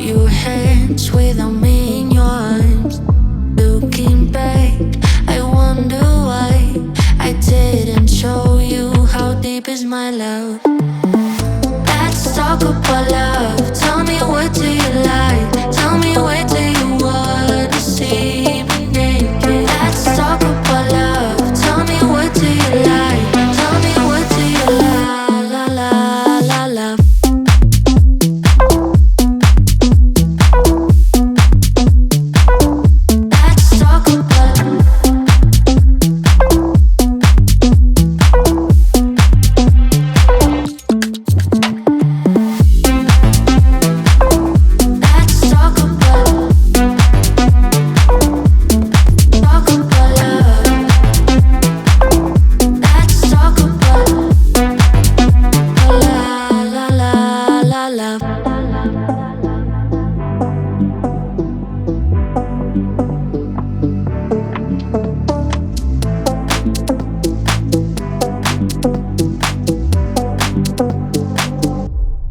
your hands, without me in your arms. Looking back, I wonder why I didn't show you how deep is my love. Let's talk about love. Tell me, what do you like? Tell me, where do you wanna see me naked? Let's talk about love. Tell me, what do you like? Tell me, what do you love?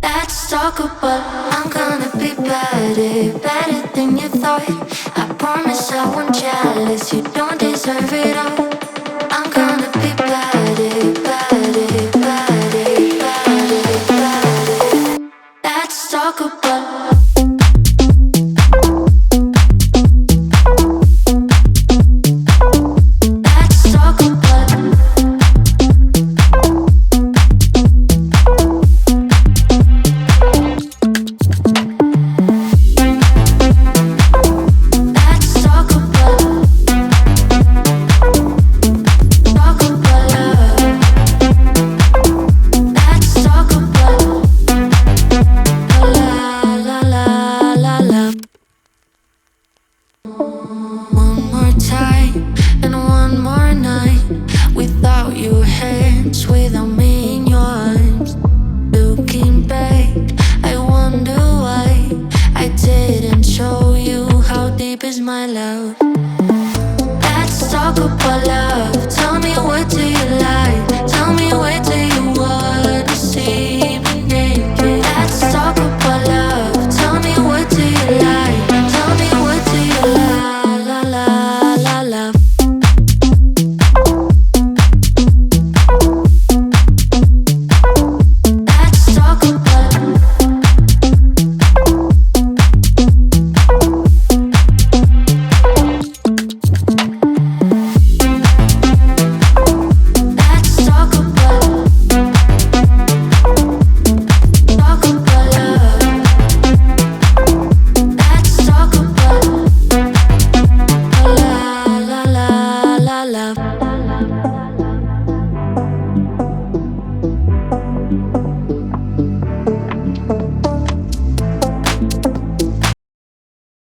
Let's talk about I'm gonna be better than you thought. I promise I won't jealous, you don't deserve it all. I'm gonna be better. Let's talk about time and one more night without your hands, without